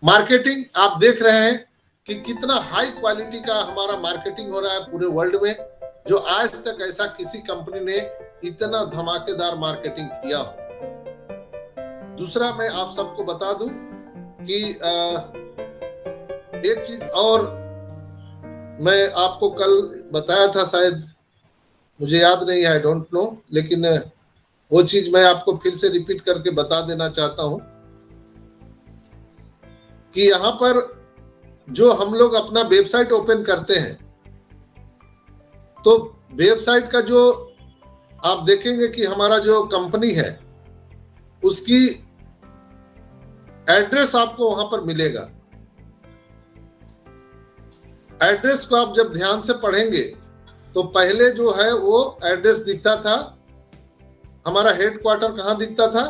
Marketing आप देख रहे हैं कि कितना हाई क्वालिटी का हमारा मार्केटिंग हो रहा है पूरे वर्ल्ड में, जो आज तक ऐसा किसी कंपनी ने इतना धमाकेदार मार्केटिंग किया हो। दूसरा मैं आप सबको बता दूं कि एक चीज और मैं आपको कल बताया था, शायद मुझे याद नहीं है, आई डोंट नो, लेकिन वो चीज मैं आपको फिर से रिपीट करके बता देना चाहता हूं कि यहां पर जो हम लोग अपना वेबसाइट ओपन करते हैं, तो वेबसाइट का जो आप देखेंगे कि हमारा जो कंपनी है उसकी एड्रेस आपको वहां पर मिलेगा। एड्रेस को आप जब ध्यान से पढ़ेंगे तो पहले जो है वो एड्रेस दिखता था, हमारा हेडक्वार्टर कहां दिखता था,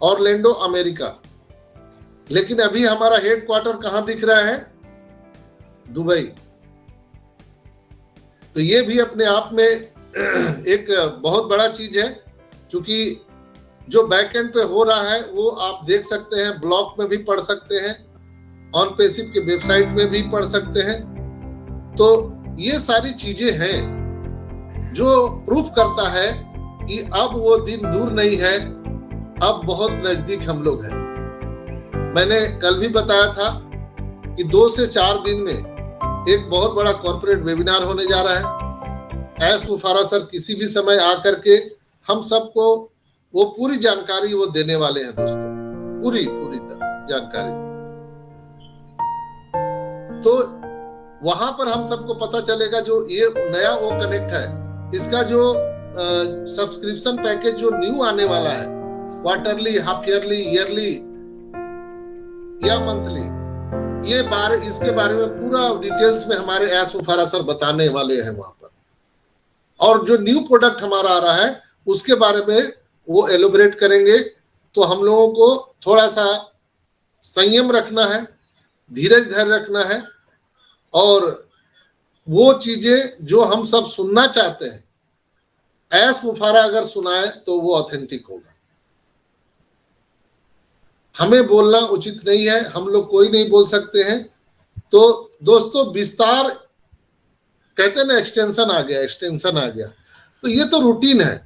ऑरलैंडो अमेरिका। लेकिन अभी हमारा हेडक्वार्टर कहां दिख रहा है, दुबई। तो ये भी अपने आप में एक बहुत बड़ा चीज है, क्योंकि जो बैकएंड पे हो रहा है वो आप देख सकते हैं, ब्लॉग में भी पढ़ सकते हैं, ऑन पैसिव के वेबसाइट में भी पढ़ सकते हैं। तो ये सारी चीजें हैं जो प्रूफ करता है कि अब वो दिन दूर नहीं है, अब बहुत नजदीक हम लोग हैं। मैंने कल भी बताया था कि 2 से 4 दिन में एक बहुत बड़ा कॉर्पोरेट वेबिनार होने जा रहा है। एस मुफारा सर किसी भी समय आकर के हम सबको वो पूरी जानकारी वो देने वाले हैं दोस्तों, पूरी जानकारी। तो वहां पर हम सबको पता चलेगा जो ये नया वो कनेक्ट है, इसका जो सब्सक्रिप्शन पैकेज जो न्यू आने वाला है, क्वार्टरली, हाफ ईयरली, ईयरली या मंथली, इसके बारे में पूरा डिटेल्स में हमारे एस मुफारा सर बताने वाले हैं वहां पर। और जो न्यू प्रोडक्ट हमारा आ रहा है उसके बारे में वो एलोबरेट करेंगे। तो हम लोगों को थोड़ा सा संयम रखना है, धीरज धैर्य रखना है, और वो चीजें जो हम सब सुनना चाहते हैं एस मुफारा अगर सुनाए तो वो ऑथेंटिक होगा। हमें बोलना उचित नहीं है, हम लोग कोई नहीं बोल सकते हैं। तो दोस्तों विस्तार कहते हैं ना, एक्सटेंशन आ गया। तो ये तो रूटीन है,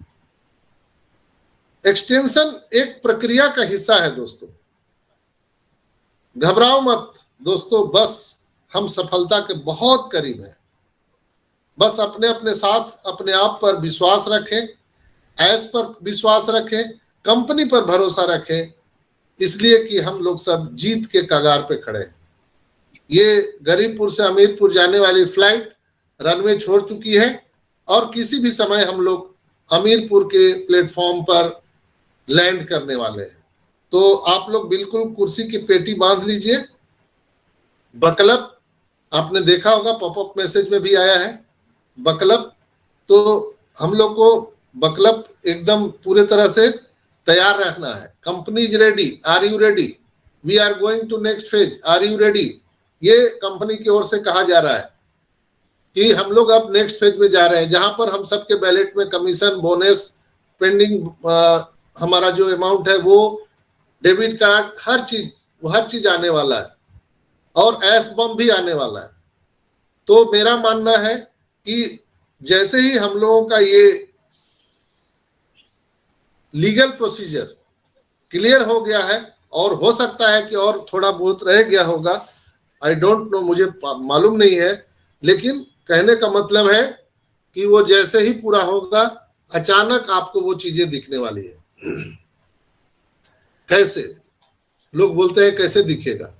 एक्सटेंशन एक प्रक्रिया का हिस्सा है दोस्तों। घबराओ मत दोस्तों, बस हम सफलता के बहुत करीब हैं। बस अपने अपने साथ अपने आप पर विश्वास रखें, एस पर विश्वास रखें, कंपनी पर भरोसा रखें, इसलिए कि हम लोग सब जीत के कगार पे खड़े हैं। ये गरीबपुर से अमीरपुर जाने वाली फ्लाइट रनवे छोड़ चुकी है और किसी भी समय हम लोग अमीरपुर के प्लेटफॉर्म पर लैंड करने वाले हैं। तो आप लोग बिल्कुल कुर्सी की पेटी बांध लीजिए। बकलब आपने देखा होगा, पॉपअप मैसेज में भी आया है बकलब। तो हम लोग को बकलब एकदम पूरे तरह से तैयार रहना है। Company is ready, are you ready, we are going to next phase, are you ready. ये कंपनी की ओर से कहा जा रहा है कि हम लोग अब नेक्स्ट फेज में जा रहे हैं, जहां पर हम सबके बैलेट में कमीशन, बोनस, पेंडिंग हमारा जो अमाउंट है वो, डेबिट कार्ड, हर चीज आने वाला है, और एस बम भी आने वाला है। तो मेरा मानना है कि जैसे ही हम लोगों का ये लीगल प्रोसीजर क्लियर हो गया है, और हो सकता है कि और थोड़ा बहुत रह गया होगा, आई डोंट नो, मुझे मालूम नहीं है, लेकिन कहने का मतलब है कि वो जैसे ही पूरा होगा अचानक आपको वो चीजें दिखने वाली है। कैसे लोग बोलते हैं कैसे दिखेगा,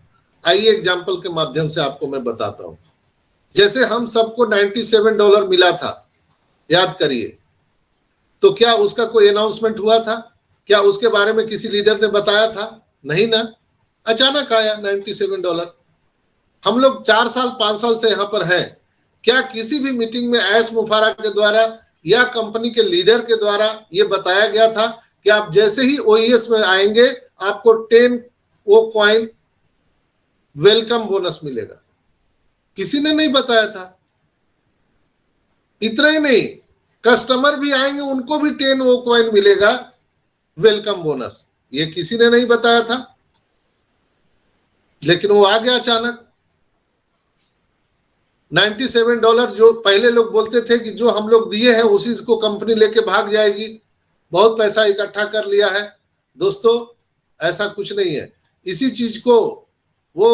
आइए एग्जाम्पल के माध्यम से आपको मैं बताता हूं। जैसे हम सबको $97 मिला था, याद करिए, तो क्या उसका कोई अनाउंसमेंट हुआ था? क्या उसके बारे में किसी लीडर ने बताया था? नहीं ना, अचानक आया $97। हम लोग 4 साल 5 साल से यहां पर हैं, क्या किसी भी मीटिंग में एस मुफारा के द्वारा या कंपनी के लीडर के द्वारा ये बताया गया था कि आप जैसे ही ओईएस में आएंगे आपको 10 वो कॉइन वेलकम बोनस मिलेगा? किसी ने नहीं बताया था। इतना ही नहीं, कस्टमर भी आएंगे उनको भी 10 वो कॉइन मिलेगा वेलकम बोनस, ये किसी ने नहीं बताया था। लेकिन वो आ गया अचानक। $97 जो पहले लोग बोलते थे कि जो हम लोग दिए हैं उसी को कंपनी लेके भाग जाएगी, बहुत पैसा इकट्ठा कर लिया है। दोस्तों ऐसा कुछ नहीं है। इसी चीज को वो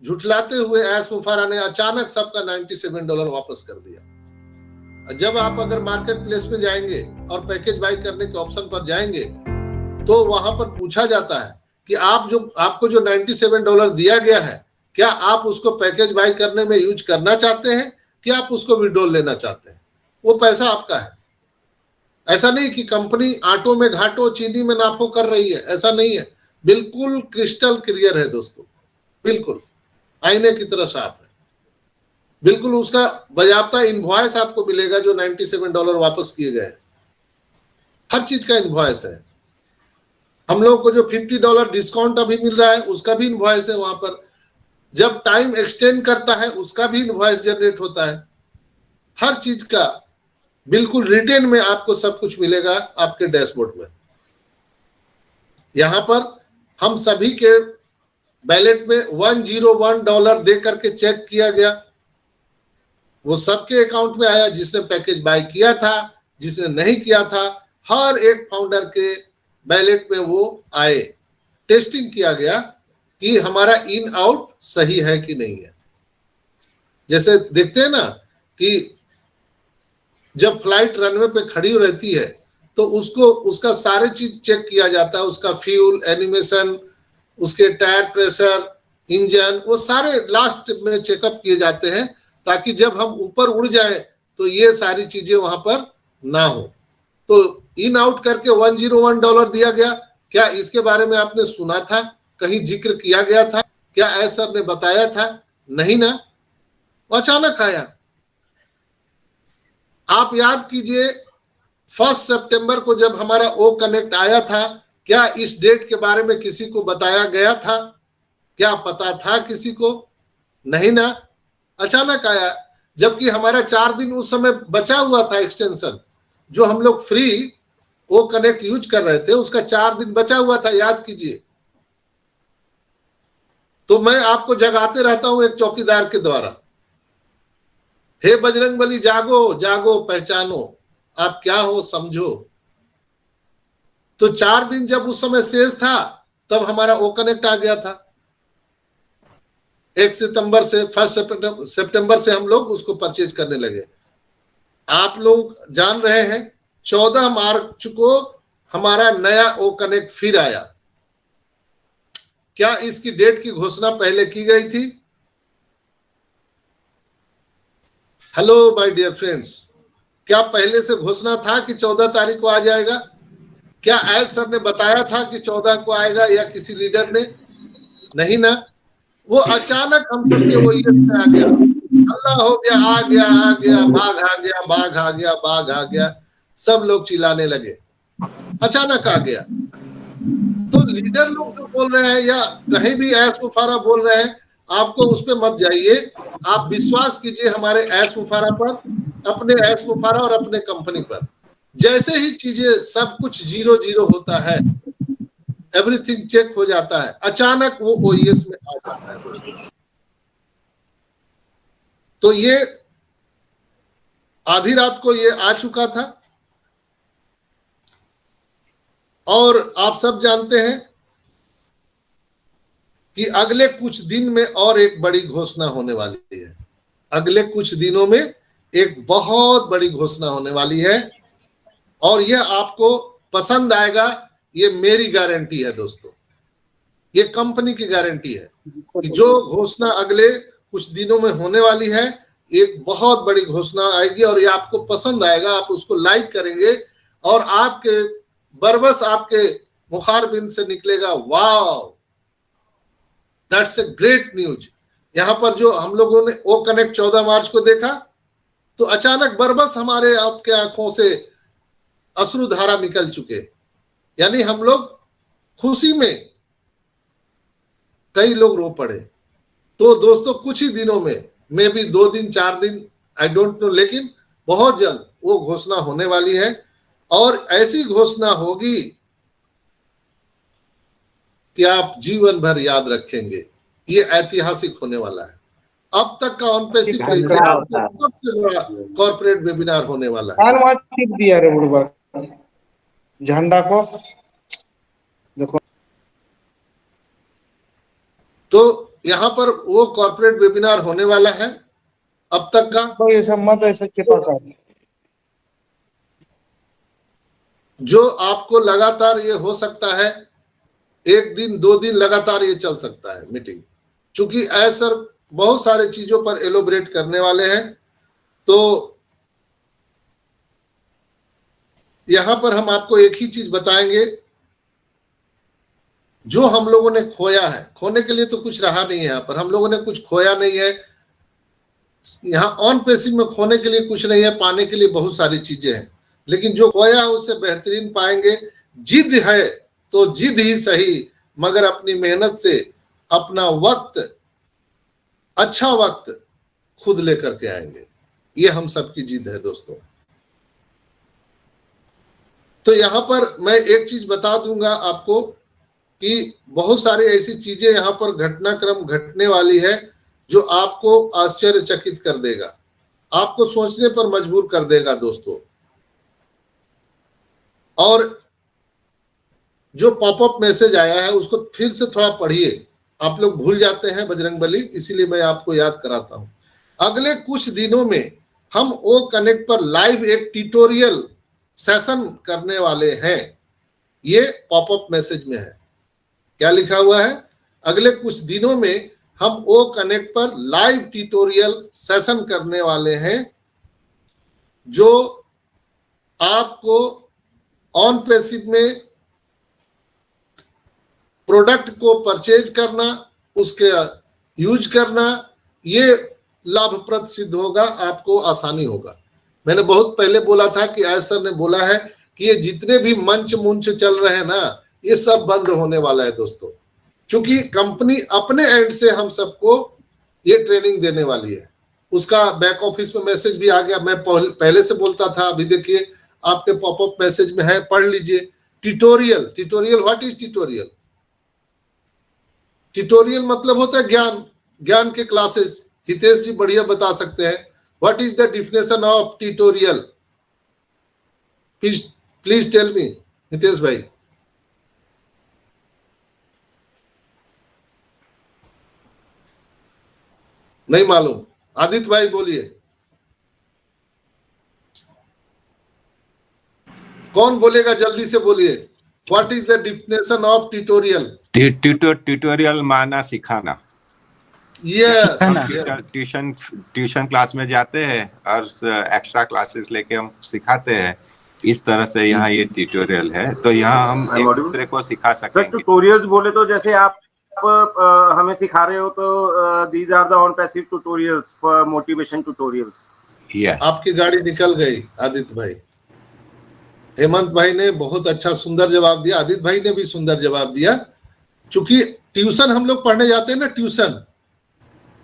झुठलाते हुए एस मुफारा ने अचानक सबका $97 वापस कर दिया। जब आप अगर मार्केट प्लेस में जाएंगे और पैकेज बाई करने के ऑप्शन पर जाएंगे तो वहां पर पूछा जाता है कि आपको जो $97 दिया गया है, क्या आप उसको पैकेज बाई करने में यूज करना चाहते हैं कि आप उसको विड्रॉल लेना चाहते हैं? वो पैसा आपका है। ऐसा नहीं कि कंपनी आटो में घाटो चीनी में नाफो कर रही है, ऐसा नहीं है। बिल्कुल क्रिस्टल क्लियर है दोस्तों, बिल्कुल आईने की तरह साफ है। बिल्कुल उसका बाकायदा इनवॉइस आपको मिलेगा जो $97 वापस किए गए, हर चीज का इनवॉइस है। हम लोग को जो $50 डिस्काउंट अभी मिल रहा है उसका भी इनवॉइस है। वहां पर जब टाइम एक्सटेंड करता है उसका भी इनवॉइस जनरेट होता है। हर चीज का बिल्कुल रिटेन में आपको सब कुछ मिलेगा आपके डैशबोर्ड में। यहां पर हम सभी के बैलेट में $101 दे करके चेक किया गया, वो सबके अकाउंट में आया। जिसने पैकेज बाय किया था, जिसने नहीं किया था, हर एक फाउंडर के बैलेट में वो आए। टेस्टिंग किया गया कि हमारा इन आउट सही है कि नहीं है। जैसे देखते हैं ना कि जब फ्लाइट रनवे पे खड़ी रहती है तो उसका सारे चीज चेक किया जाता है, उसका फ्यूल, एनिमेशन, उसके टायर प्रेशर, इंजन, वो सारे लास्ट में चेकअप किए जाते हैं ताकि जब हम ऊपर उड़ जाए तो ये सारी चीजें वहां पर ना हो। तो इन आउट करके $101 दिया गया। क्या इसके बारे में आपने सुना था? कहीं जिक्र किया गया था क्या? एस सर ने बताया था? नहीं ना, अचानक आया। आप याद कीजिए 1 सितंबर को जब हमारा ओ कनेक्ट आया था, क्या इस डेट के बारे में किसी को बताया गया था? क्या पता था किसी को? नहीं ना, अचानक आया। जबकि हमारा 4 दिन उस समय बचा हुआ था एक्सटेंशन, जो हम लोग फ्री ओ कनेक्ट यूज कर रहे थे, उसका 4 दिन बचा हुआ था, याद कीजिए। तो मैं आपको जगाते रहता हूं एक चौकीदार के द्वारा, हे बजरंगबली जागो जागो पहचानो, आप क्या हो समझो। तो 4 दिन जब उस समय शेष था तब हमारा ओ कनेक्ट आ गया था। 1 सितंबर से 1 सितंबर से हम लोग उसको परचेज करने लगे। आप लोग जान रहे हैं 14 मार्च को हमारा नया ओ कनेक्ट फिर आया। क्या इसकी डेट की घोषणा पहले की गई थी? हेलो माय डियर फ्रेंड्स, क्या पहले से घोषणा था कि 14 तारीख को आ जाएगा? क्या एस सर ने बताया था कि 14 को आएगा या किसी लीडर ने? नहीं ना, वो अचानक हम सबके वो ईयर्स में आ गया। अल्लाह हो गया, आ गया आ गया, बाघ आ गया, बाघ आ गया, बाघ आ गया, सब लोग चिल्लाने लगे, अचानक आ गया। तो लीडर लोग जो बोल रहे हैं या कहीं भी ऐस मुफारा बोल रहे हैं, आपको उस पर मत जाइए। आप विश्वास कीजिए हमारे ऐस मुफारा पर, अपने ऐस मुफारा और अपने कंपनी पर। जैसे ही चीजें सब कुछ 0-0 होता है, एवरीथिंग चेक हो जाता है, अचानक वो ओईएस में आ जाता है दोस्तों। तो ये आधी रात को ये आ चुका था और आप सब जानते हैं कि अगले कुछ दिन में और एक बड़ी घोषणा होने वाली है। अगले कुछ दिनों में एक बहुत बड़ी घोषणा होने वाली है और यह आपको पसंद आएगा, ये मेरी गारंटी है दोस्तों, ये कंपनी की गारंटी है कि जो घोषणा अगले कुछ दिनों में होने वाली है, एक बहुत बड़ी घोषणा आएगी और ये आपको पसंद आएगा। आप उसको लाइक करेंगे और आपके बरबस आपके मुखारबिन से निकलेगा, वाव, दैट्स ए ग्रेट न्यूज। यहां पर जो हम लोगों ने ओ कनेक्ट 14 मार्च को देखा तो अचानक बरबस हमारे आपके आंखों से अश्रुधारा निकल चुके, यानी हम लोग खुशी में कई लोग रो पड़े। तो दोस्तों कुछ ही दिनों में, मे बी 2 दिन 4 दिन, आई डोंट नो, लेकिन बहुत जल्द वो घोषणा होने वाली है और ऐसी घोषणा होगी कि आप जीवन भर याद रखेंगे। ये ऐतिहासिक होने वाला है। अब तक का ऑन पैसिव का इतिहास में सबसे बड़ा कॉर्पोरेट वेबिनार होने वाला है। दिया रे बुढ़वा झंडा को देखो। तो यहाँ पर वो कॉर्पोरेट वेबिनार होने वाला है अब तक का। तो ये सब मत ऐसे चिपका जो आपको लगातार ये हो सकता है 1 दिन 2 दिन लगातार ये चल सकता है मीटिंग, चूंकि ऐसा बहुत सारे चीजों पर एलोबरेट करने वाले हैं। तो यहां पर हम आपको एक ही चीज बताएंगे, जो हम लोगों ने खोया है, खोने के लिए तो कुछ रहा नहीं है। यहाँ पर हम लोगों ने कुछ खोया नहीं है। यहाँ ऑन पैसिव में खोने के लिए कुछ नहीं है, पाने के लिए बहुत सारी चीजें हैं, लेकिन जो खोया है उससे बेहतरीन पाएंगे। जिद है तो जिद ही सही, मगर अपनी मेहनत से अपना वक्त, अच्छा वक्त खुद लेकर के आएंगे। ये हम सबकी जिद है दोस्तों। तो यहां पर मैं एक चीज बता दूंगा आपको कि बहुत सारी ऐसी चीजें यहां पर घटनाक्रम घटने वाली है जो आपको आश्चर्यचकित कर देगा, आपको सोचने पर मजबूर कर देगा दोस्तों। और जो पॉपअप मैसेज आया है उसको फिर से थोड़ा पढ़िए, आप लोग भूल जाते हैं बजरंगबली, इसीलिए मैं आपको याद कराता हूं। अगले कुछ दिनों में हम ओ कनेक्ट पर लाइव एक ट्यूटोरियल सेशन करने वाले हैं। ये पॉपअप मैसेज में है, क्या लिखा हुआ है? अगले कुछ दिनों में हम ओ कनेक्ट पर लाइव ट्यूटोरियल सेशन करने वाले हैं, जो आपको ऑन पैसिव में प्रोडक्ट को परचेज करना, उसके यूज करना, ये लाभप्रद सिद्ध होगा, आपको आसानी होगा। मैंने बहुत पहले बोला था कि सर ने बोला है कि ये जितने भी मंच मुंच चल रहे हैं ना, ये सब बंद होने वाला है दोस्तों, क्योंकि कंपनी अपने एंड से हम सबको ये ट्रेनिंग देने वाली है। उसका बैक ऑफिस में मैसेज भी आ गया, मैं पहले से बोलता था, अभी देखिए आपके पॉपअप मैसेज में है, पढ़ लीजिए। Tutorial, tutorial what is tutorial? Tutorial मतलब होता है ज्ञान, ज्ञान के क्लासेस। हितेश जी बढ़िया बता सकते हैं, what is the definition of tutorial? Please tell me Hitesh भाई। नहीं मालूम? आदित्य भाई बोलिए, कौन बोलेगा? जल्दी से बोलिए, what is the definition of tutorial? Tutorial माना सिखाना। यस, ट्यूशन क्लास में जाते हैं और एक्स्ट्रा क्लासेस लेके हम सिखाते हैं, इस तरह से यहाँ ये ट्यूटोरियल है। तो यहाँ हम एक दूसरे को सिखा सकेंगे। ट्यूटोरियल्स बोले तो जैसे आप हमें सिखा रहे हो, तो these are the on passive tutorials for motivation tutorials. Yes, आपकी गाड़ी निकल गई आदित्य भाई। हेमंत भाई ने बहुत अच्छा सुंदर जवाब दिया, आदित्य भाई ने भी सुंदर जवाब दिया। चूंकि ट्यूशन हम लोग पढ़ने जाते हैं ना,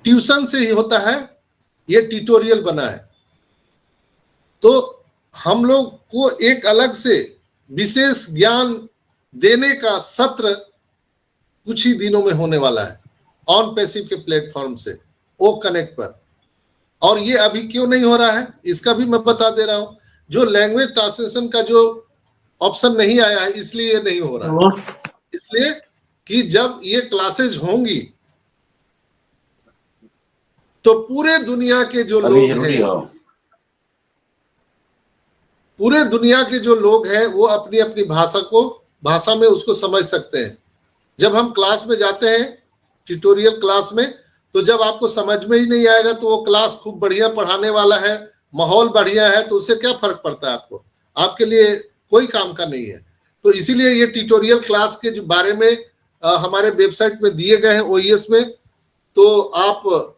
ट्यूशन से ही होता है, ये ट्यूटोरियल बना है। तो हम लोग को एक अलग से विशेष ज्ञान देने का सत्र कुछ ही दिनों में होने वाला है ऑन पैसिव के प्लेटफॉर्म से, ओ कनेक्ट पर। और ये अभी क्यों नहीं हो रहा है, इसका भी मैं बता दे रहा हूं। जो लैंग्वेज ट्रांसलेशन का जो ऑप्शन नहीं आया है, इसलिए ये नहीं हो रहा है। इसलिए कि जब ये क्लासेज होंगी तो पूरे दुनिया के जो लोग हैं, पूरे दुनिया के जो लोग हैं, वो अपनी अपनी भाषा में उसको समझ सकते हैं। जब हम क्लास में जाते हैं, ट्यूटोरियल क्लास में, तो जब आपको समझ में ही नहीं आएगा तो वो क्लास खूब बढ़िया पढ़ाने वाला है, माहौल बढ़िया है, तो उससे क्या फर्क पड़ता है आपको? आपके लिए कोई काम का नहीं है। तो इसीलिए ये ट्यूटोरियल क्लास के जो बारे में हमारे वेबसाइट में दिए गए हैं OES में, तो आप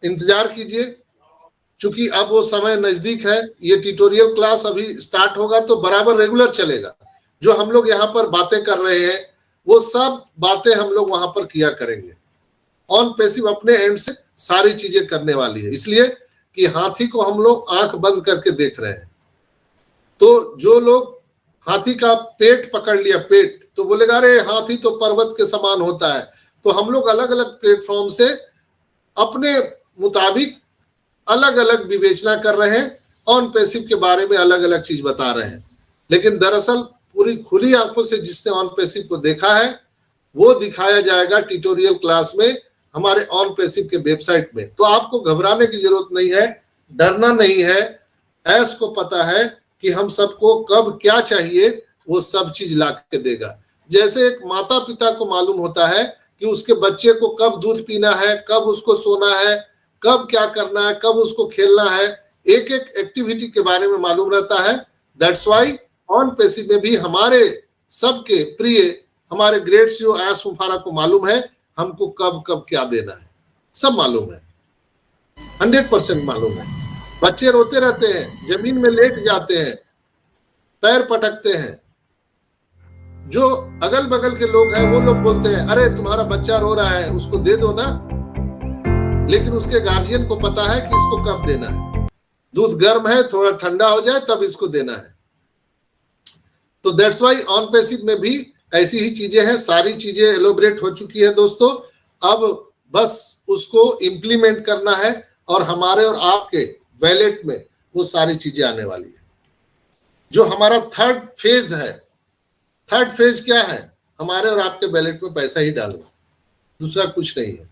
इंतजार कीजिए, चूंकि अब वो समय नजदीक है। ये ट्यूटोरियल क्लास अभी स्टार्ट होगा तो बराबर रेगुलर चलेगा। जो हम लोग यहाँ पर बातें कर रहे हैं, वो सब बातें हम लोग वहां पर किया करेंगे। ऑन पैसिव अपने एंड से सारी चीजें करने वाली है, इसलिए कि हाथी को हम लोग आंख बंद करके देख रहे हैं। तो जो लोग हाथी का पेट पकड़ लिया, पेट, तो बोलेगा अरे हाथी तो पर्वत के समान होता है, तो हम लोग अलग अलग प्लेटफॉर्म से अपने मुताबिक अलग अलग विवेचना कर रहे हैं, ऑन पैसिव के बारे में अलग अलग चीज बता रहे हैं। लेकिन दरअसल पूरी खुली आंखों से जिसने ऑन पैसिव को देखा है वो दिखाया जाएगा ट्यूटोरियल क्लास में हमारे ऑन पैसिव के वेबसाइट में। तो आपको घबराने की जरूरत नहीं है, डरना नहीं है। ऐस को पता है कि हम सबको कब क्या चाहिए वो सब चीज ला के देगा। जैसे एक माता पिता को मालूम होता है कि उसके बच्चे को कब दूध पीना है, कब उसको सोना है, कब क्या करना है, कब उसको खेलना है, एक एक एक्टिविटी के बारे में मालूम रहता है। दैट्स वाई ऑन पैसिव में भी हमारे सबके प्रिय हमारे ग्रेट सीईओ एस मुफारा को मालूम है हमको कब कब क्या देना है, सब मालूम है, 100% मालूम है। बच्चे रोते रहते हैं, जमीन में लेट जाते हैं, पैर पटकते हैं, जो अगल बगल के लोग हैं वो लोग बोलते हैं अरे तुम्हारा बच्चा रो रहा है उसको दे दो ना, लेकिन उसके गार्जियन को पता है कि इसको कब देना है, दूध गर्म है थोड़ा ठंडा हो जाए तब इसको देना है। तो दैट्स वाई ऑन पैसिव में भी ऐसी ही चीजें हैं, सारी चीजें एलोबरेट हो चुकी है दोस्तों। अब बस उसको इम्प्लीमेंट करना है और हमारे और आपके वैलेट में वो सारी चीजें आने वाली है। जो हमारा थर्ड फेज है, थर्ड फेज क्या है, हमारे और आपके वैलेट में पैसा ही डालना, दूसरा कुछ नहीं है।